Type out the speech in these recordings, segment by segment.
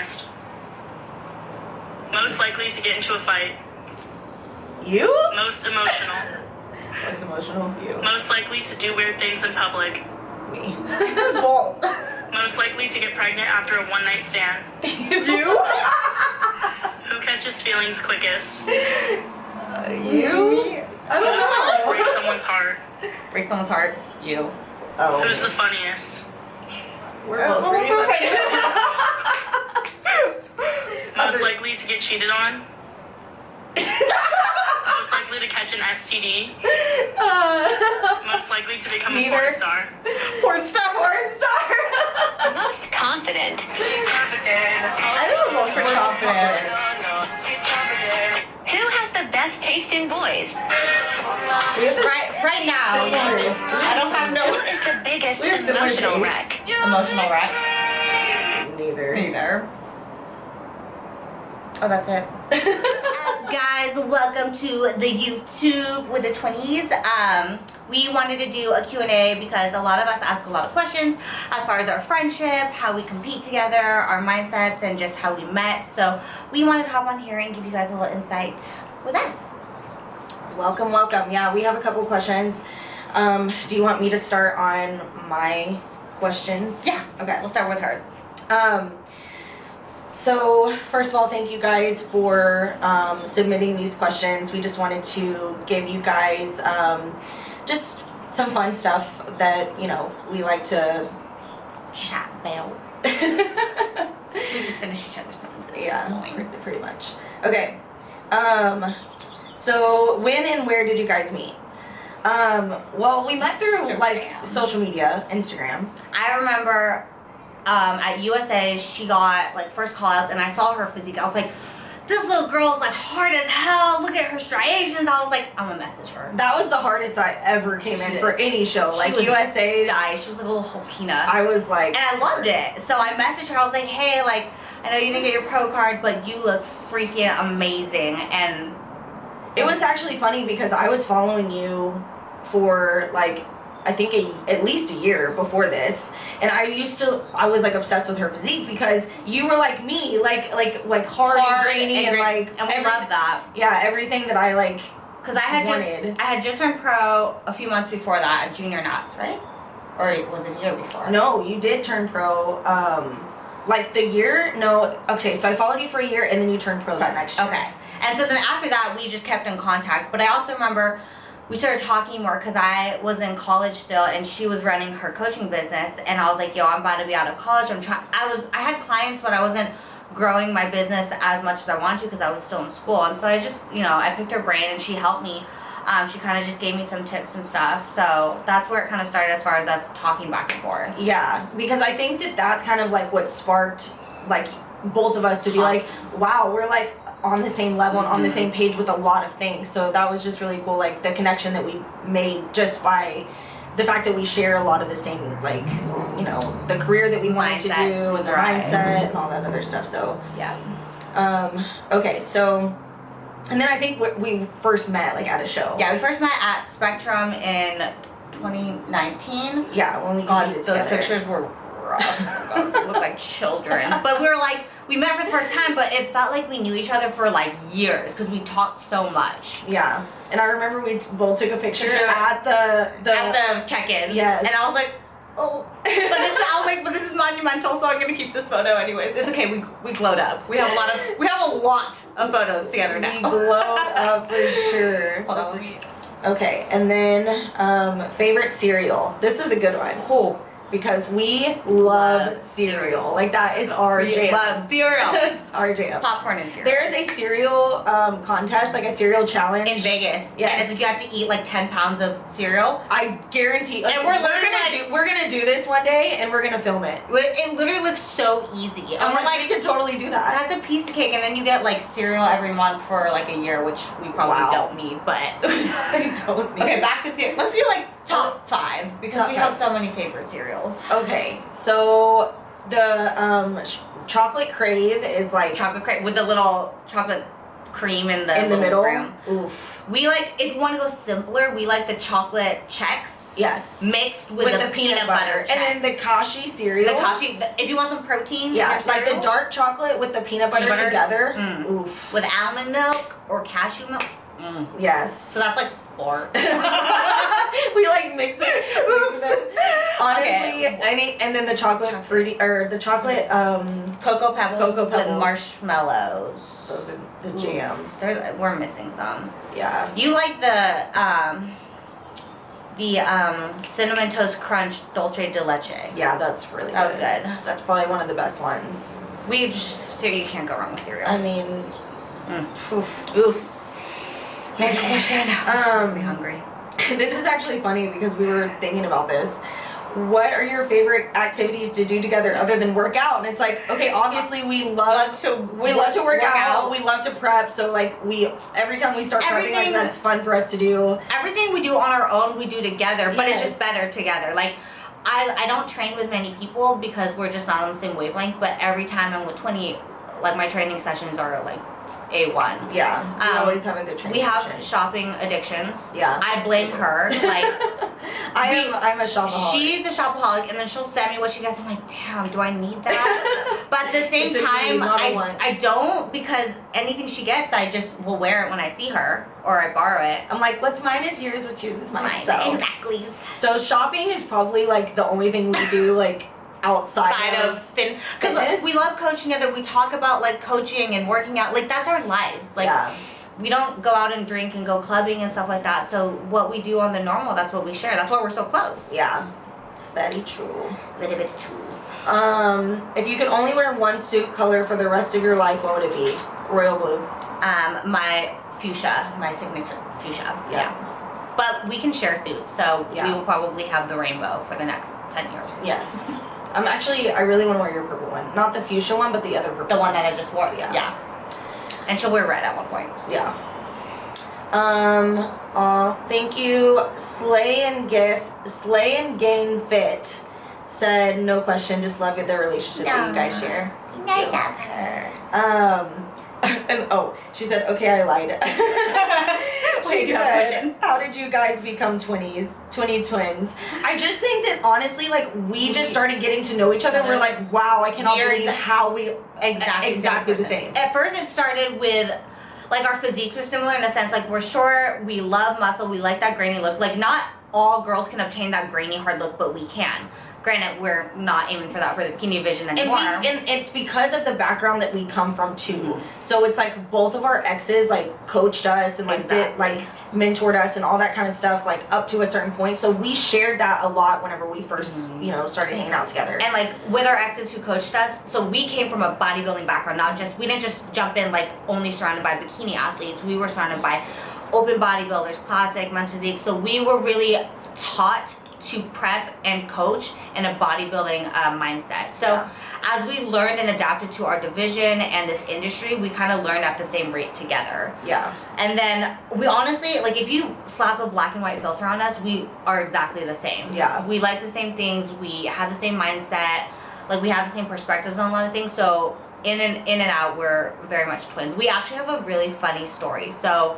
depressed. Most likely to get into a fight. You? Most emotional. Most emotional? You. Most likely to do weird things in public. Me. Both. Most likely to get pregnant after a one-night stand. You? Who catches feelings quickest? You? I don't Most likely to know. break someone's heart. Break someone's heart. You. Oh. Who's the funniest? We're both pretty funny. Most likely to get cheated on. Most likely to catch an STD. Most likely to become a porn star. Porn star. Porn star. Most confident. She's confident. I don't know for confident. She's confident. Who has the best taste in boys? Right now. I don't have Who no is the biggest We have similar emotional tastes. wreck? emotional wreck. Neither. Neither. Oh, that's it. Guys, welcome to the YouTube with the Twinnies. We wanted to do a Q&A because a lot of us ask a lot of questions as far as our friendship, how we compete together, our mindsets, and just how we met. So we wanted to hop on here and give you guys a little insight with us. Welcome, welcome. Yeah, we have a couple questions. Do you want me to start on my questions? Yeah. Okay. We'll start with hers. So first of all, thank you guys for submitting these questions. We just wanted to give you guys just some fun stuff that, you know, we like to Chat bell. We just finished each other's sentences. yeah, pretty much. Okay. So when and where did you guys meet? Well, we met through like social media, Instagram. I remember at USA, she got like first call outs and I saw her physique. I was like, this little girl's like hard as hell. Look at her striations. I was like, I'm gonna message her. That was the hardest I ever came in for any show. Like was USA's. Die. She was like a little whole peanut. I was like, And I loved it. So I messaged her. I was like, hey, like, I know you didn't get your pro card, but you look freaking amazing. And it was actually funny because I was following you for like, I think at least a year before this, and I was like obsessed with her physique because you were like me, like hard and grainy and like and we love that. Yeah, everything that I like. Because I had just turned pro a few months before that at Junior Nats, right? Or was it a year before? No, you did turn pro. Like the year? No. Okay, so I followed you for a year, and then you turned pro that next year. Okay. And so then after that, we just kept in contact. But I also remember we started talking more because I was in college still, and she was running her coaching business. And I was like, yo, I'm about to be out of college. I had clients, but I wasn't growing my business as much as I wanted to because I was still in school. And so I just, I picked her brain, and she helped me. She kind of just gave me some tips and stuff. So that's where it kind of started as far as us talking back and forth. Yeah, because I think that's kind of like what sparked like both of us to be like, wow, we're like on the same level and on the same page with a lot of things. So that was just really cool, like the connection that we made just by the fact that we share a lot of the same, like, the career that we wanted to do and the mindset and all that other stuff. So yeah. Okay, so and then I think we first met like at a show. Yeah, we first met at Spectrum in 2019. Yeah, when we God, competed those together. pictures were rough. Oh God, we looked like children. But we were like, we met for the first time, but it felt like we knew each other for like years because we talked so much. Yeah, and I remember we both took a picture at the check-in. Yes. And I was like, oh, but this is monumental, so I'm gonna keep this photo anyways. It's okay. We glowed up. We have a lot of photos together now. We glowed up for sure. Hold on. Okay, and then favorite cereal. This is a good one. Cool. Because we love cereal. Like that is our jam. Love cereal. It's our jam. Popcorn and cereal. There's a cereal contest, like a cereal challenge in Vegas. Yes. And if you have to eat like 10 pounds of cereal. I guarantee. Like, And we're gonna do this one day, and we're gonna film it. It literally looks so easy. And we're like, we can totally do that. That's a piece of cake, and then you get like cereal every month for like a year, which we probably don't need. But I don't need. Okay, back to cereal. Let's do like top 5 because we have so many favorite cereals. Okay, so the chocolate crave is like Chocolate crave with the little chocolate cream in the middle. Room. Oof. We like, if you want to go simpler, we like the chocolate checks. Yes. mixed with the peanut butter. And then the kashi cereal. The kashi. If you want some protein, Yeah, in your like the cereal, dark chocolate with the peanut butter together. Mm. Oof. with almond milk or cashew milk. Mm. Yes. So that's like 4. We like mix it. Honestly, Okay. and then the chocolate fruity or the chocolate Cocoa Pebbles, Cocoa Pebbles. with marshmallows. those are the Ooh. jam. We're missing some. Yeah. You like the cinnamon toast crunch dulce de leche. Yeah, that's really good. That was good. That's probably one of the best ones. So you can't go wrong with cereal. I mean, oof. Oof. Next question. I'm hungry. This is actually funny because we were thinking about this. What are your favorite activities to do together other than work out? And it's like, okay, obviously we love to work out. We love to prep. So like every time we start prepping, like that's fun for us to do. Everything we do on our own, we do together, but it's Yes. just better together. Like I don't train with many people because we're just not on the same wavelength. But every time I'm with 20, like my training sessions are like A1. Yeah, we always have a good training We have session. shopping addictions. Yeah. I blame her. Like I'm a shopaholic. she's a shopaholic, and then she'll send me what she gets. I'm like, damn, do I need that? But at the same It's a time, need, not a want. I don't, because anything she gets, I just will wear it when I see her or I borrow it. I'm like, what's mine is yours, what's yours is mine. Mine, So. exactly. So shopping is probably like the only thing we do like outside of because fitness. we love coaching together. We talk about like coaching and working out. Like that's our lives. Like yeah. we don't go out and drink and go clubbing and stuff like that. So what we do on the normal, that's what we share. That's why we're so close. Yeah. It's very true. Little bit of choose. If you could only wear one suit color for the rest of your life, what would it be? Royal blue. My fuchsia, my signature fuchsia. Yeah. But we can share suits, so Yeah. we will probably have the rainbow for the next 10 years. Yes. I really want to wear your purple one. Not the fuchsia one, but the other purple The one that I just wore. Yeah. Yeah. And she'll wear red at one point. Yeah. Thank you. Slay and Gain Fit said, no question, just love the relationship that you guys share. I love her. And she said, okay, I lied. She said, how did you guys become twinny twins? I just think that honestly, like we just started getting to know each other. We're like, wow, I cannot believe how we exactly the same. At first it started with like our physiques were similar in a sense, like we're short, we love muscle, we like that grainy look. Like not all girls can obtain that grainy hard look, but we can. Granted, we're not aiming for that for the bikini vision anymore. And it's because of the background that we come from too. So it's like both of our exes like coached us and like did like mentored us and all that kind of stuff like up to a certain point. So we shared that a lot whenever we first started hanging out together. And like with our exes who coached us, so we came from a bodybuilding background. We didn't just jump in like only surrounded by bikini athletes. We were surrounded by open bodybuilders, classic, men's physique. So we were really taught to prep and coach in a bodybuilding mindset. So as we learned and adapted to our division and this industry, we kind of learned at the same rate together. Yeah. And then we honestly, like if you slap a black and white filter on us, we are exactly the same. Yeah. We like the same things, we have the same mindset, like we have the same perspectives on a lot of things. So in and out, we're very much twins. We actually have a really funny story. So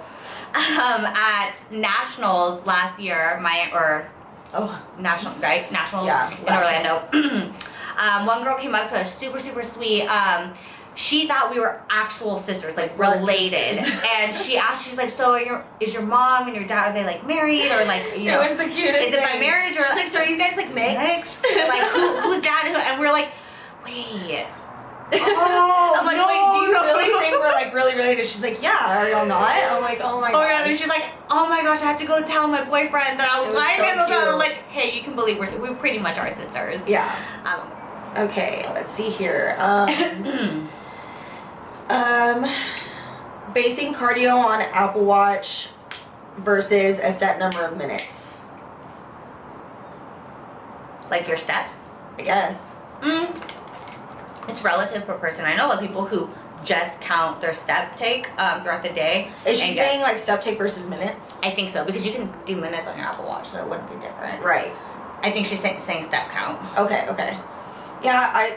at Nationals last year, Nationals in Orlando. One girl came up to us, super sweet. She thought we were actual sisters, like related. And she asked, she's like, so is your mom and your dad, are they like married or like, It was the cutest is it by marriage or she's like, so are you guys like mixed? Like who's dad and who? And we're like, wait. I'm like, wait, do you really think we're like really related? She's like, yeah, are y'all not? I'm like, oh my gosh. God, and she's like, oh my gosh, I had to go tell my boyfriend that I was lying so in the cute. I'm like, hey, you can believe we pretty much are sisters. Yeah. Okay, let's see here. Basing cardio on Apple Watch versus a set number of minutes. Like your steps? I guess. It's relative per person. I know a lot of people who just count their step take throughout the day. Is she saying like step take versus minutes? I think so, because you can do minutes on your Apple Watch, so it wouldn't be different. Right. I think she's saying step count. Okay. Yeah,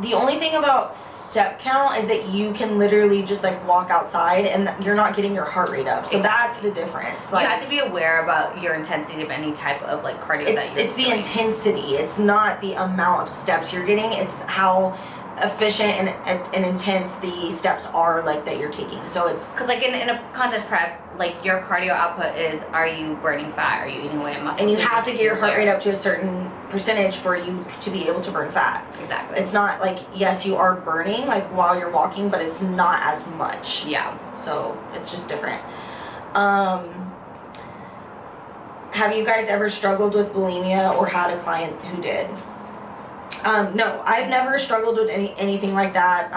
the only thing about step count is that you can literally just like walk outside and you're not getting your heart rate up. So that's the difference. You have to be aware about your intensity of any type of like cardio that you're It's the doing. intensity. It's not the amount of steps you're getting. It's how efficient and intense the steps are like that you're taking. So it's because like in a contest prep, like your cardio output is, are you burning fat, are you eating away at muscle, and you have to get your heart rate up to a certain percentage for you to be able to burn fat. Exactly. It's not like, yes, you are burning like while you're walking, but it's not as much. Yeah. So it's just different. Have you guys ever struggled with bulimia or had a client who did? No, I've never struggled with anything like that.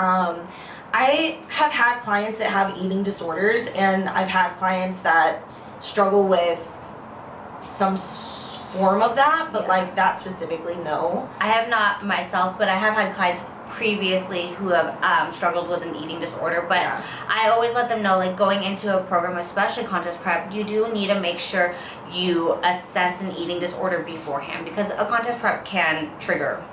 I have had clients that have eating disorders, and I've had clients that struggle with some form of that, but like that specifically, no. I have not myself, but I have had clients previously who have struggled with an eating disorder, but Yeah. I always let them know, like, going into a program, especially contest prep, you do need to make sure you assess an eating disorder beforehand, because a contest prep can trigger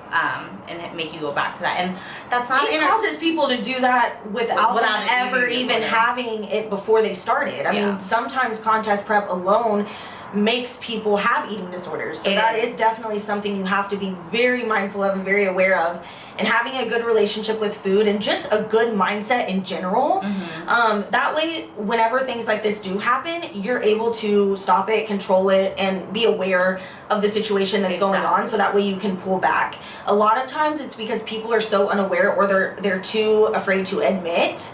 and make you go back to that, and that's not It causes people to do that without them an ever eating even disorder. having it before they started. I mean, sometimes contest prep alone makes people have eating disorders. So that is definitely something you have to be very mindful of and very aware of. And having a good relationship with food and just a good mindset in general. That way, whenever things like this do happen, you're able to stop it, control it, and be aware of the situation that's going on, so that way you can pull back. A lot of times it's because people are so unaware, or they're too afraid to admit,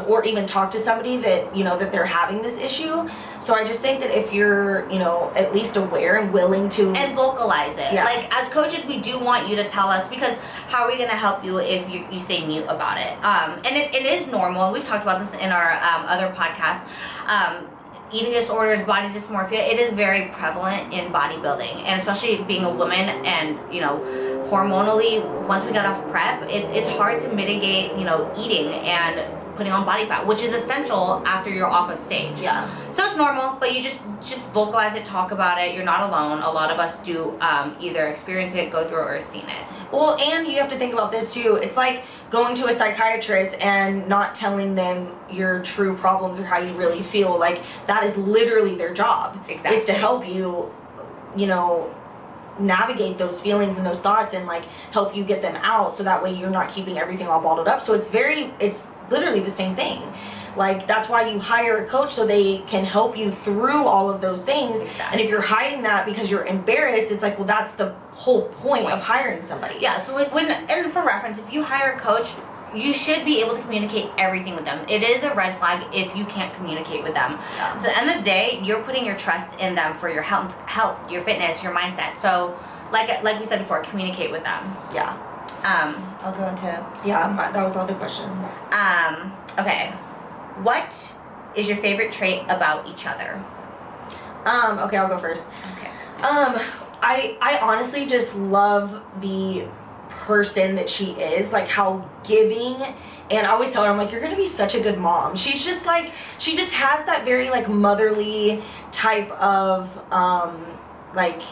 or even talk to somebody that, you know, that they're having this issue. So I just think that if you're, you know, at least aware and willing to and vocalize it. Yeah. Like, as coaches, we do want you to tell us, because how are we going to help you if you stay mute about it? And it is normal, and we've talked about this in our other podcasts. Eating disorders, body dysmorphia, it is very prevalent in bodybuilding, and especially being a woman, and, you know, hormonally, once we got off prep, it's hard to mitigate, you know, eating and putting on body fat, which is essential after you're off of stage. Yeah. So it's normal, but you just vocalize it, talk about it. You're not alone. A lot of us do either experience it, go through it, or seen it. Well, and you have to think about this too. It's like going to a psychiatrist and not telling them your true problems or how you really feel. Like, that is literally their job. Exactly. Is to help you, you know, navigate those feelings and those thoughts, and like help you get them out, so that way you're not keeping everything all bottled up. So it's literally the same thing. Like, that's why you hire a coach, so they can help you through all of those things. Exactly. And if you're hiding that because you're embarrassed, it's like, well, that's the whole point of hiring somebody. Yeah, so like and for reference, if you hire a coach, you should be able to communicate everything with them. It is a red flag if you can't communicate with them. Yeah. At the end of the day, you're putting your trust in them for your health, your fitness, your mindset. So like we said before, communicate with them. Yeah. I'll go into Yeah, that was all the questions. okay. What is your favorite trait about each other? Okay, I'll go first. Okay. I honestly just love the person that she is, like how giving, and I always tell her, I'm like, you're gonna be such a good mom. She's just like, she just has that very like motherly type of like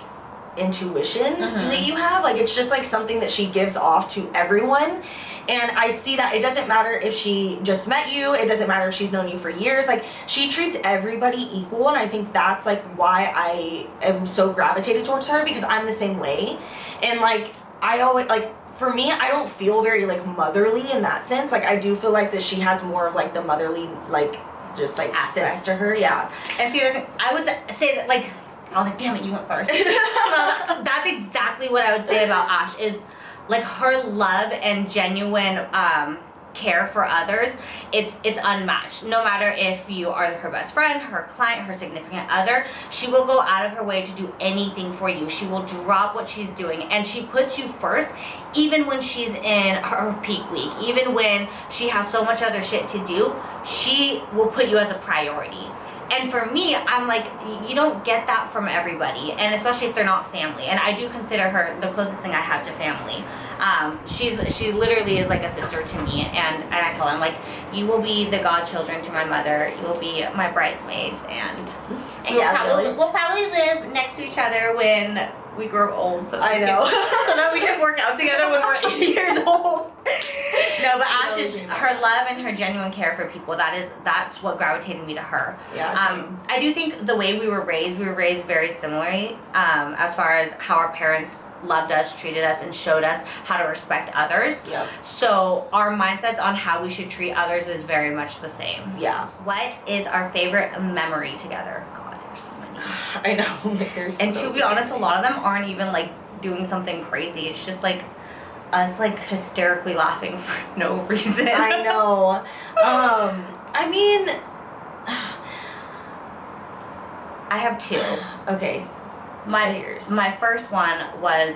intuition that you have. Like, it's just like something that she gives off to everyone, and I see that it doesn't matter if she just met you, it doesn't matter if she's known you for years, like she treats everybody equal. And I think that's like why I am so gravitated towards her, because I'm the same way. And like, I always, like, for me, I don't feel very like motherly in that sense. Like, I do feel like that she has more of like the motherly, like, just like sense to her. Yeah. And see, I would say that, like, I was like, damn it, you went first. That's exactly what I would say about Ash, is like her love and genuine care for others. It's unmatched. No matter if you are her best friend, her client, her significant other, she will go out of her way to do anything for you. She will drop what she's doing, and she puts you first, even when she's in her peak week, even when she has so much other shit to do. She will put you as a priority. And for me, I'm like, you don't get that from everybody, and especially if they're not family. And I do consider her the closest thing I have to family. She literally is like a sister to me, and I tell them, like, you will be the godchildren to my mother. You will be my bridesmaids, and Yeah, we'll probably live next to each other when we grow old, so I know. so that we can work out together when we're 80 years old. No, but Ash is her love and her genuine care for people. That's what gravitated me to her. Yeah. I do think the way we were raised very similarly. As far as how our parents loved us, treated us, and showed us how to respect others. Yep. So our mindsets on how we should treat others is very much the same. Yeah. What is our favorite memory together? God, there's so many. I know. There's And so to be honest, a lot of them aren't even like doing something crazy. It's just like us like hysterically laughing for no reason. I know. I mean, I have two. okay. My first one was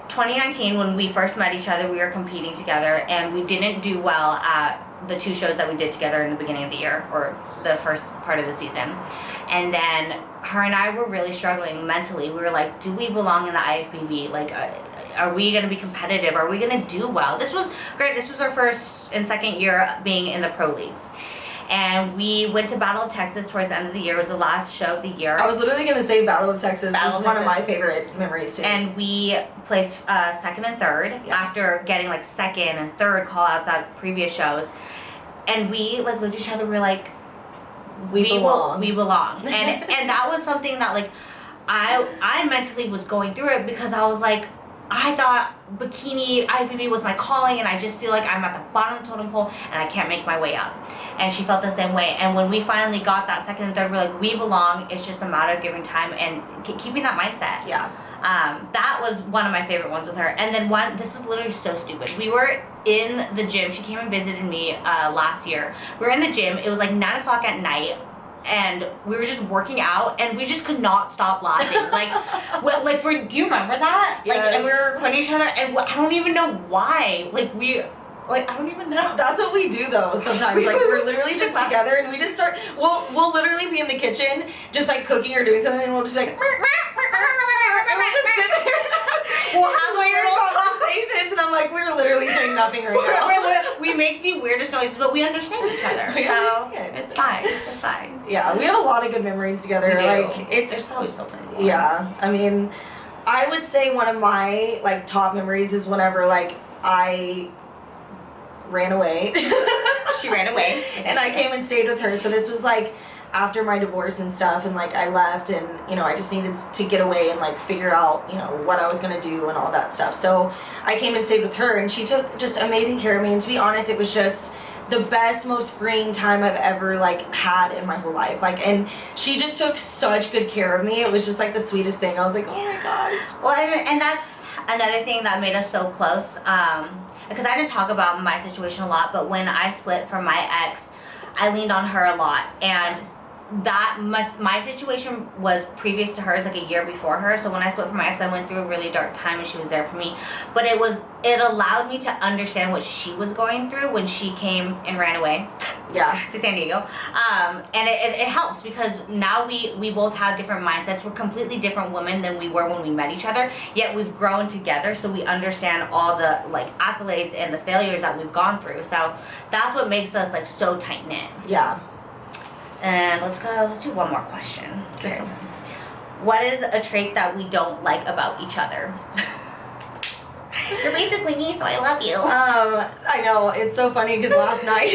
2019 when we first met each other. We were competing together and we didn't do well at the 2 shows that we did together in the beginning of the year, or the first part of the season. And then her and I were really struggling mentally. We were like, do we belong in the IFBB? Like, are we going to be competitive? Are we going to do well? This was great. This was our first and second year being in the pro leagues. And we went to Battle of Texas towards the end of the year. It was the last show of the year. I was literally going to say Battle of Texas. Battle This is of one of Texas. my favorite memories too. And we placed second and third after getting like second and third call outs at previous shows. And we like looked at each other, we were like, we belong. And that was something that like I mentally was going through it, because I was like, I thought bikini IFBB was my calling, and I just feel like I'm at the bottom of the totem pole and I can't make my way up. And she felt the same way. And when we finally got that second and third, we're like, we belong. It's just a matter of giving time and keeping that mindset. Yeah. That was one of my favorite ones with her. And then this is literally so stupid. We were in the gym. She came and visited me last year. We were in the gym. It was like 9 o'clock at night. And we were just working out, and we just could not stop laughing. Do you remember that? Yes. Like, and we were recording each other, and I don't even know why. I don't even know. That's what we do though sometimes. Like we're literally just together and we just start, we'll literally be in the kitchen just like cooking or doing something, and we'll just be like, and we'll just sit there and we'll have like little conversations, and I'm like, we're literally saying nothing right now. We make the weirdest noises, but we understand each other. We understand. It's fine. It's fine. Yeah, we have a lot of good memories together. We do. Like There's probably so many. Yeah, I mean, I would say one of my like top memories is whenever like I ran away. She ran away. And I came and stayed with her. So this was like after my divorce and stuff, and like I left, and you know I just needed to get away and like figure out, you know, what I was gonna do and all that stuff. So I came and stayed with her, and she took just amazing care of me. And to be honest, it was just the best, most freeing time I've ever like had in my whole life. Like, and she just took such good care of me. It was just like the sweetest thing. I was like, oh my gosh. Well, and that's another thing that made us so close. Because I didn't talk about my situation a lot, but when I split from my ex, I leaned on her a lot. And my situation was previous to hers, like a year before her. So when I split from my ex, I went through a really dark time, and she was there for me. But it allowed me to understand what she was going through when she came and ran away. Yeah. To San Diego. And it helps, because now we both have different mindsets. We're completely different women than we were when we met each other, yet we've grown together, so we understand all the like accolades and the failures that we've gone through. So that's what makes us like so tight knit. Yeah. And let's do one more question. Okay. What is a trait that we don't like about each other? You're basically me, so I love you. I know, it's so funny because last night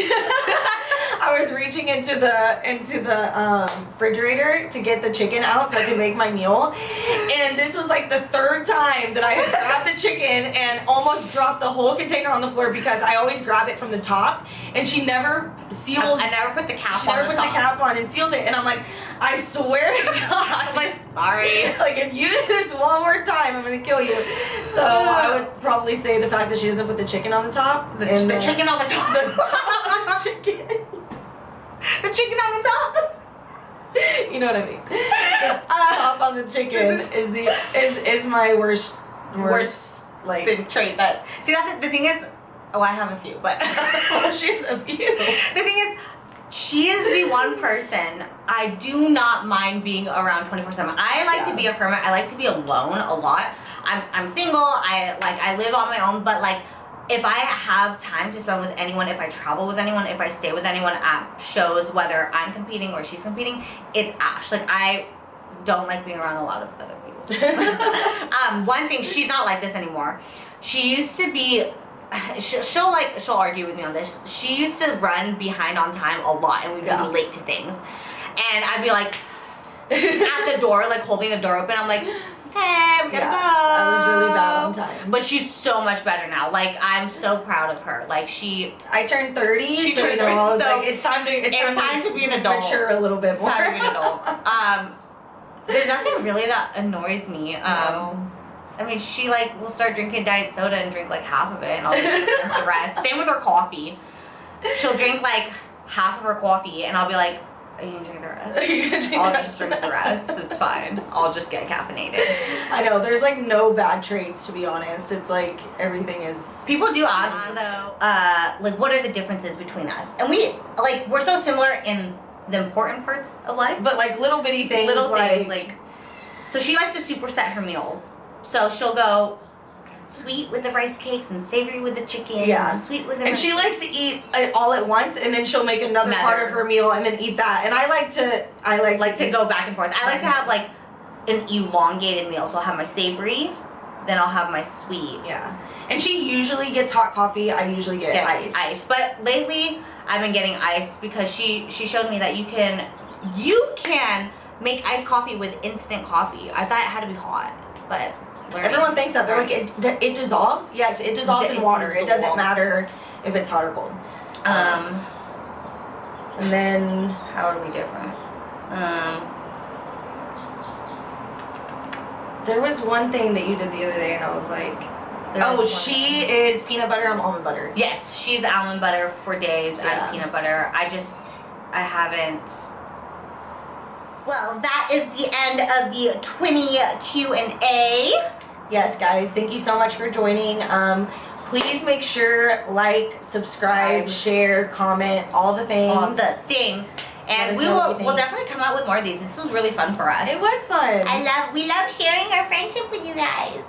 I was reaching into the refrigerator to get the chicken out so I could make my meal, and this was like the third time that I had grabbed the chicken and almost dropped the whole container on the floor, because I always grab it from the top, and she never seals. I never put the cap on. She never puts the cap on and seals it, and I'm like, I swear to God, I'm like, sorry. like if you do this one more time, I'm gonna kill you. So I would probably say the fact that she doesn't put the chicken on the top. The chicken on the top. The top chicken. The chicken on the top. You know what I mean. The top on the chicken is my worst like trait. That see, that's the thing is. Oh, I have a few, but she has a few. The thing is, she is the one person I do not mind being around 24/7. I like to be a hermit. I like to be alone a lot. I'm single. I live on my own, but like if I have time to spend with anyone, if I travel with anyone, if I stay with anyone at shows, whether I'm competing or she's competing, it's Ash. Like I don't like being around a lot of other people. One thing, she's not like this anymore. She used to be, she'll argue with me on this. She used to run behind on time a lot, and we'd be late to things. And I'd be like, at the door, like holding the door open. I'm like, okay, we gotta go. I was really bad on time. But she's so much better now. Like, I'm so proud of her. Like, I turned 30, She so turned you know, I was 30, so like, it's time to be an adult. mature a little bit It's more. time to be an adult. There's nothing really that annoys me. No. I mean, she like will start drinking diet soda and drink like half of it, and I'll just drink the rest. Same with her coffee. She'll drink like half of her coffee, and I'll be like, "Are you gonna drink the rest?" I'll just drink the rest. It's fine. I'll just get caffeinated. I know. There's like no bad traits, to be honest. It's like everything is. People do ask though, like, what are the differences between us? And we're so similar in the important parts of life, But like little bitty things. So she likes to superset her meals. So she'll go sweet with the rice cakes and savory with the chicken. Yeah. And sweet with the And rice she likes to eat it all at once, and then she'll make another part of her meal and then eat that. And I like to go back and forth. I like to have like an elongated meal. So I'll have my savory, then I'll have my sweet. Yeah. And she usually gets hot coffee. I usually get ice. But lately I've been getting ice because she showed me that you can make iced coffee with instant coffee. I thought it had to be hot, but everyone thinks that. They're like, it dissolves. Yes, it dissolves in water. It doesn't matter if it's hot or cold. And then how are we different? There was one thing that you did the other day, and I was like, she is peanut butter. I'm almond butter. Yes, she's almond butter for days. I'm peanut butter. I haven't. Well, that is the end of the Twinny Q&A. Yes, guys, thank you so much for joining. Please make sure, like, subscribe, share, comment, all the things. All the things. And we'll definitely come out with more of these. This was really fun for us. It was fun. We love sharing our friendship with you guys.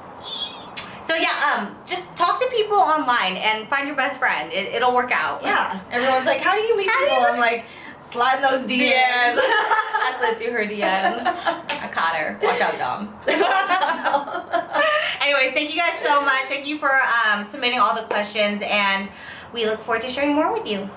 So yeah, just talk to people online and find your best friend. It'll work out. Yeah. Everyone's like, how do you meet people? I'm like, slide those DMs. I slid through her DMs. I caught her. Watch out, Dom. Anyways, thank you guys so much. Thank you for submitting all the questions, and we look forward to sharing more with you.